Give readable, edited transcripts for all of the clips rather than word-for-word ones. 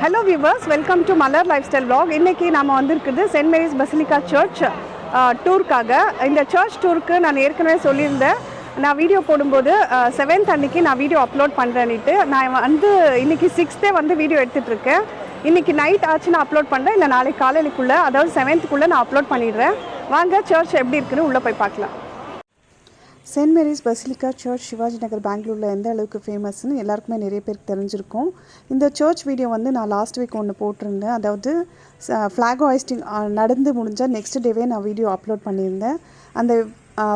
Hello viewers, welcome to Malar Lifestyle Vlog. இன்னைக்கு நாம வந்திருக்குது சென்ட் மேரிஸ் பசிலிகா சர்ச் டூருக்காக. இந்த சர்ச் டூருக்கு நான் ஏற்கனவே சொல்லியிருந்தேன். நான் வீடியோ போடும்போது 7th அன்னைக்கு நான் வீடியோ அப்லோட் பண்ணுறேன்னுட்டு நான் வந்து இன்னைக்கு 6th வந்து வீடியோ எடுத்துகிட்டு இருக்கேன். இன்னைக்கு நைட் ஆச்சு நான் அப்லோட் பண்ணுறேன், இல்லை நாளைக்கு காலையிலுக்குள்ளே, அதாவது 7th நான் அப்லோட் பண்ணிடுறேன். வாங்க சர்ச் எப்படி இருக்குன்னு உள்ளே போய் பார்க்கலாம். Saint Mary's basilica church Shivajinagar பெங்களூரில் எந்த அளவுக்கு ஃபேமஸ்ன்னு எல்லாருக்குமே நிறைய பேருக்கு தெரிஞ்சிருக்கும். இந்த சர்ச் வீடியோ வந்து நான் லாஸ்ட் வீக் ஒன்று போட்டிருந்தேன். அதாவது ஃப்ளாக் ஹாய்ஸ்டிங் நடந்து முடிஞ்ச நெக்ஸ்ட் டேவே நான் வீடியோ அப்லோட் பண்ணியிருந்தேன். அந்த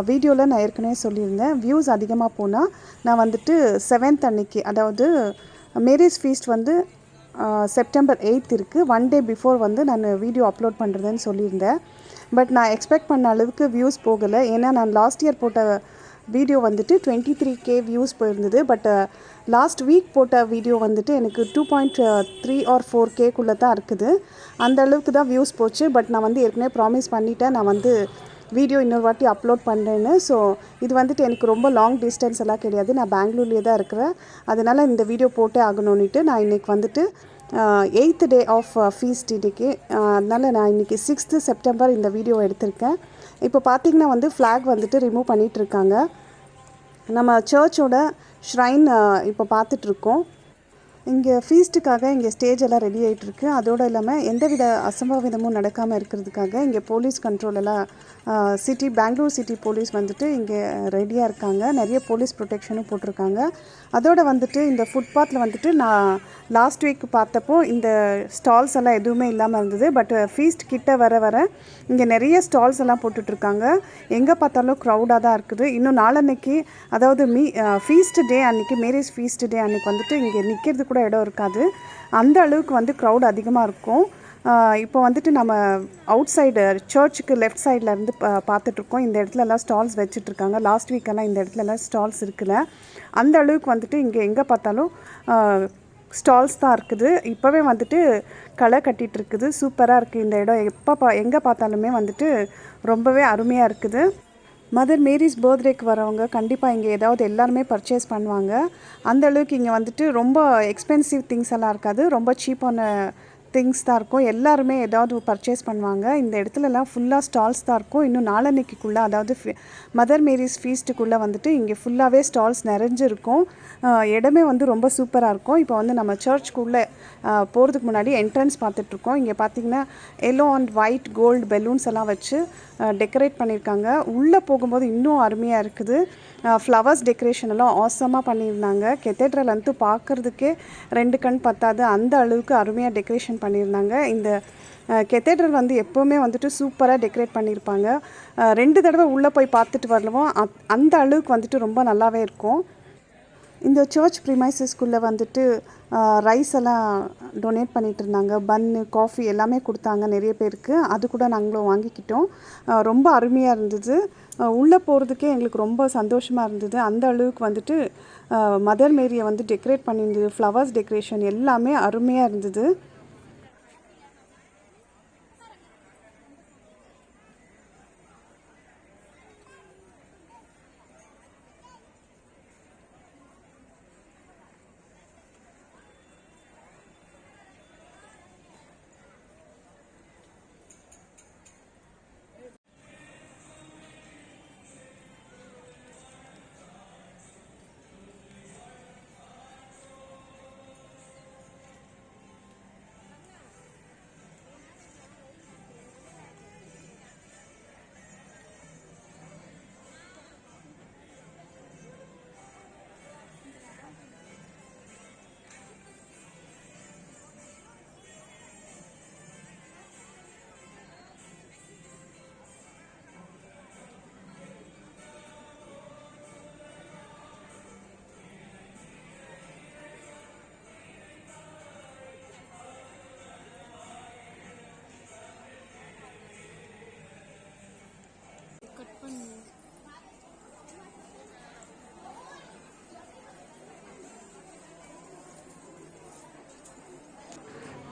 வீடியோவில் நான் ஏற்கனவே சொல்லியிருந்தேன், வியூஸ் அதிகமாக போனால் நான் வந்துட்டு 7th அன்னைக்கு, அதாவது மேரிஸ் ஃபீஸ்ட் வந்து September 8 இருக்குது, 1 day பிஃபோர் வந்து நான் வீடியோ அப்லோட் பண்ணுறதுன்னு சொல்லியிருந்தேன். பட் நான் எக்ஸ்பெக்ட் பண்ண அளவுக்கு வியூஸ் போகலை. ஏன்னா நான் லாஸ்ட் இயர் போட்ட வீடியோ வந்துட்டு 23K வியூஸ் போயிருந்தது. பட் லாஸ்ட் வீக் போட்ட வீடியோ வந்துட்டு எனக்கு 2.3 or 4Kக்குள்ளே தான் இருக்குது. அந்த அளவுக்கு தான் வியூஸ் போச்சு. பட் நான் வந்து ஏற்கனவே ப்ராமிஸ் பண்ணிவிட்டேன், நான் வந்து வீடியோ இன்னொரு வாட்டி அப்லோட் பண்ணுறேன்னு. ஸோ இது வந்துட்டு எனக்கு ரொம்ப லாங் டிஸ்டன்ஸ் எல்லாம் கிடையாது, நான் பெங்களூர்லேயே தான் இருக்கிறேன். அதனால் இந்த வீடியோ போட்டே ஆகணும்னுட்டு நான் இன்றைக்கி வந்துட்டு 8th day ஆஃப் ஃபீஸ்ட் இன்றைக்கி. அதனால் நான் இன்றைக்கி 6th September இந்த வீடியோ எடுத்திருக்கேன். இப்போ பார்த்திங்கன்னா வந்து ஃப்ளாக் வந்துட்டு ரிமூவ் பண்ணிகிட்ருக்காங்க. நம்ம சர்ச்சோட ஷ்ரைன் இப்போ பார்த்துட்ருக்கோம். இங்கே ஃபீஸ்ட்டுக்காக இங்கே ஸ்டேஜ் எல்லாம் ரெடி ஆகிட்டுருக்கு. அதோடு இல்லாமல் எந்தவித அசம்பாவிதமும் நடக்காமல் இருக்கிறதுக்காக இங்கே போலீஸ் கண்ட்ரோல் எல்லாம் பெங்களூர் சிட்டி போலீஸ் வந்துட்டு இங்கே ரெடியாக இருக்காங்க. நிறைய போலீஸ் ப்ரொடெக்ஷனும் போட்டிருக்காங்க. அதோடு வந்துட்டு இந்த ஃபுட்பாத்தில் வந்துட்டு நான் லாஸ்ட் வீக் பார்த்தப்போ இந்த ஸ்டால்ஸ் எல்லாம் எதுவுமே இல்லாமல் இருந்தது. பட் ஃபீஸ்ட் கிட்ட வர இங்கே நிறைய ஸ்டால்ஸ் எல்லாம் போட்டுட்ருக்காங்க. எங்கே பார்த்தாலும் க்ரௌடாக தான் இருக்குது. இன்னும் நாளன்னைக்கு, அதாவது ஃபீஸ்ட் டே அன்றைக்கி, மேரேஜ் ஃபீஸ்ட் டே அன்றைக்கி வந்துட்டு இங்கே நிற்கிறது கூட இடம் இருக்காது. அந்த அளவுக்கு வந்து க்ரௌட் அதிகமாக இருக்கும். இப்போ வந்துட்டு நம்ம அவுட் சைடு சர்ச்சுக்கு லெஃப்ட் சைடில் இருந்து பார்த்துட்ருக்கோம். இந்த இடத்துலலாம் ஸ்டால்ஸ் வச்சுட்ருக்காங்க. லாஸ்ட் வீக்கெல்லாம் இந்த இடத்துலலாம் ஸ்டால்ஸ் இருக்குல்ல, அந்த அளவுக்கு வந்துட்டு இங்கே எங்கே பார்த்தாலும் ஸ்டால்ஸ் தான் இருக்குது. இப்போவே வந்துட்டு களை கட்டிகிட்ருக்குது. சூப்பராக இருக்குது இந்த இடம். எங்கே பார்த்தாலுமே வந்துட்டு ரொம்பவே அருமையாக இருக்குது. மதர் மேரிஸ் பர்த்டேக்கு வரவங்க கண்டிப்பாக இங்கே ஏதாவது எல்லாருமே பர்ச்சேஸ் பண்ணுவாங்க. அந்த அளவுக்கு இங்கே வந்துட்டு ரொம்ப எக்ஸ்பென்சிவ் திங்ஸ் எல்லாம் இருக்காது, ரொம்ப சீப்பான திங்ஸ் தான் இருக்கும். எல்லாருமே ஏதாவது பர்ச்சேஸ் பண்ணுவாங்க. இந்த இடத்துலலாம் ஃபுல்லாக ஸ்டால்ஸ் தான் இருக்கும். இன்னும் நாளன்னைக்குள்ளே, அதாவது மதர் மேரிஸ் ஃபீஸ்ட்டுக்குள்ளே வந்துட்டு இங்கே ஃபுல்லாகவே ஸ்டால்ஸ் நிறைஞ்சிருக்கும். இடமே வந்து ரொம்ப சூப்பராக இருக்கும். இப்போ வந்து நம்ம சர்ச்சுக்குள்ளே போகிறதுக்கு முன்னாடி என்ட்ரன்ஸ் பார்த்துட்ருக்கோம். இங்கே பார்த்திங்கன்னா yellow and white gold balloons எல்லாம் வச்சு டெக்கரேட் பண்ணியிருக்காங்க. உள்ளே போகும்போது இன்னும் அருமையாக இருக்குது. ஃப்ளவர்ஸ் டெக்கரேஷன் எல்லாம் ஆசமாக பண்ணியிருந்தாங்க. கெத்தேட்ரல் வந்து பார்க்குறதுக்கே 2 கண் பத்தாது, அந்த அளவுக்கு அருமையாக டெக்கரேஷன் பண்ணியிருந்தாங்க. இந்த கெத்தேட்ரல் வந்து எப்போவுமே வந்துட்டு சூப்பராக டெக்கரேட் பண்ணியிருப்பாங்க. 2 தடவை உள்ளே போய் பார்த்துட்டு வரலவும் அந்த அளவுக்கு வந்துட்டு ரொம்ப நல்லாவே இருக்கும். இந்த சர்ச் ப்ரிமைசஸ்குள்ளே வந்துட்டு ரைஸ் எல்லாம் டொனேட் பண்ணிகிட்டு இருந்தாங்க. பன்னு, காஃபி எல்லாமே கொடுத்தாங்க நிறைய பேருக்கு. அது கூட நாங்களும் வாங்கிக்கிட்டோம். ரொம்ப அருமையாக இருந்தது. உள்ளே போகிறதுக்கே எங்களுக்கு ரொம்ப சந்தோஷமாக இருந்தது. அந்த அளவுக்கு வந்துட்டு மதர் மேரியை வந்து டெக்கரேட் பண்ணியிருந்தது. ஃப்ளவர்ஸ் டெக்கரேஷன் எல்லாமே அருமையாக இருந்தது.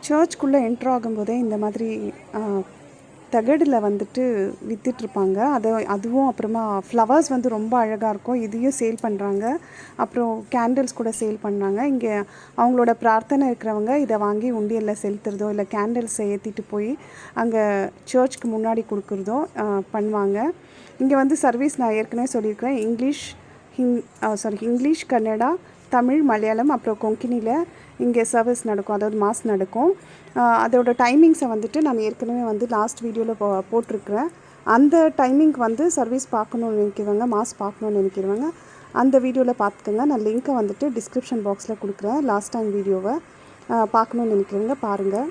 சர்ச்சுக்குள்ளே என்ட்ரு ஆகும்போதே இந்த மாதிரி தகடில் வந்துட்டு விற்றுட்ருப்பாங்க. அதுவும் அப்புறமா ஃப்ளவர்ஸ் வந்து ரொம்ப அழகாக இருக்கும், இதையும் சேல் பண்ணுறாங்க. அப்புறம் கேண்டில்ஸ் கூட சேல் பண்ணுறாங்க. இங்கே அவங்களோட பிரார்த்தனை இருக்கிறவங்க இதை வாங்கி உண்டியலில் செலுத்துறதோ இல்லை கேண்டில்ஸை ஏற்றிட்டு போய் அங்கே சர்ச்சுக்கு முன்னாடி கொடுக்குறதோ பண்ணுவாங்க. இங்கே வந்து சர்வீஸ் நான் ஏற்கனவே சொல்லியிருக்கிறேன், இங்கிலீஷ், கன்னடா, தமிழ், மலையாளம் அப்புறம் கொங்கினியில் இங்கே சர்வீஸ் நடக்கும், அதாவது மாஸ் நடக்கும். அதோட டைமிங்ஸை வந்துட்டு நான் ஏற்கனவே வந்து லாஸ்ட் வீடியோவில் போட்டிருக்கிறேன். அந்த டைமிங்க்கு வந்து சர்வீஸ் பார்க்கணுன்னு நினைக்கிறவங்க, மாஸ் பார்க்கணுன்னு நினைக்கிறவங்க அந்த வீடியோவில் பார்த்துக்கோங்க. நான் லிங்க்கை வந்துட்டு டிஸ்கிரிப்ஷன் பாக்ஸில் கொடுக்குறேன். லாஸ்ட் டைம் வீடியோவை பார்க்கணுன்னு நினைக்கிறவங்க பாருங்கள்.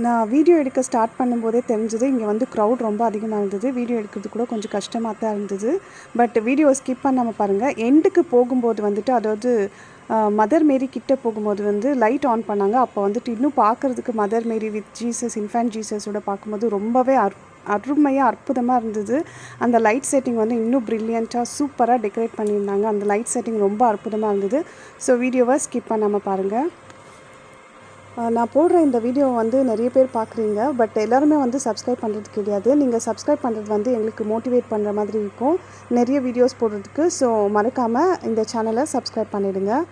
நான் வீடியோ எடுக்க ஸ்டார்ட் பண்ணும்போதே தெரிஞ்சது இங்கே வந்து க்ரௌட் ரொம்ப அதிகமாக இருந்தது. வீடியோ எடுக்கிறது கூட கொஞ்சம் கஷ்டமாக தான் இருந்தது. பட் வீடியோ ஸ்கிப் பண்ணாமல் பாருங்கள். எண்டுக்கு போகும்போது வந்துட்டு, அதாவது மதர் மேரி கிட்டே போகும்போது வந்து லைட் ஆன் பண்ணாங்க. அப்போ வந்துட்டு இன்னும் பார்க்குறதுக்கு mother Mary with Jesus, infant ஜீசஸோட பார்க்கும்போது ரொம்பவே அருமையாக அற்புதமாக இருந்தது. அந்த லைட் செட்டிங் வந்து இன்னும் ப்ரில்லியண்ட்டாக சூப்பராக டெக்கரேட் பண்ணியிருந்தாங்க. அந்த லைட் செட்டிங் ரொம்ப அற்புதமாக இருந்தது. ஸோ வீடியோவை ஸ்கிப் பண்ணாமல் பாருங்கள். நான் போடுற இந்த வீடியோவை வந்து நிறைய பேர் பார்க்குறீங்க, பட் எல்லாருமே வந்து சப்ஸ்கிரைப் பண்ணுறது கிடையாது. நீங்கள் சப்ஸ்கிரைப் பண்ணுறது வந்து எங்களுக்கு மோட்டிவேட் பண்ணுற மாதிரி இருக்கும் நிறைய வீடியோஸ் போடுறதுக்கு. ஸோ மறக்காமல் இந்த சேனலை சப்ஸ்கிரைப் பண்ணிவிடுங்க.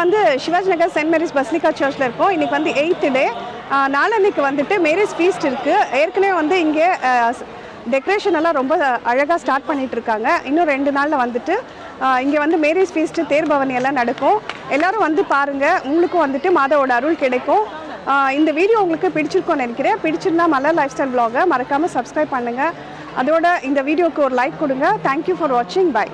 வந்து சிவாஜிநகர் சென்ட் மேரிஸ் பசிலிக்கா சர்ச்சில் இருக்கோம். இன்றைக்கி வந்து 8th டே. நாளன்னைக்கு வந்துட்டு மேரேஜ் ஃபீஸ்ட் இருக்குது. ஏற்கனவே வந்து இங்கே டெக்கரேஷன் எல்லாம் ரொம்ப அழகாக ஸ்டார்ட் பண்ணிகிட்ருக்காங்க. இன்னும் 2 நாளில் வந்துட்டு இங்கே வந்து மேரேஜ் ஃபீஸ்ட்டு தேர்பவனி எல்லாம் நடக்கும். எல்லோரும் வந்து பாருங்கள், உங்களுக்கும் வந்துட்டு மாதாவோட அருள் கிடைக்கும். இந்த வீடியோ உங்களுக்கு பிடிச்சிருக்கோன்னு நினைக்கிறேன். பிடிச்சிருந்தா மலர் லைஃப் ஸ்டைல் vlog மறக்காமல் சப்ஸ்கிரைப் பண்ணுங்கள். அதோட இந்த வீடியோவுக்கு ஒரு லைக் கொடுங்க. தேங்க்யூ ஃபார் வாட்சிங். பை.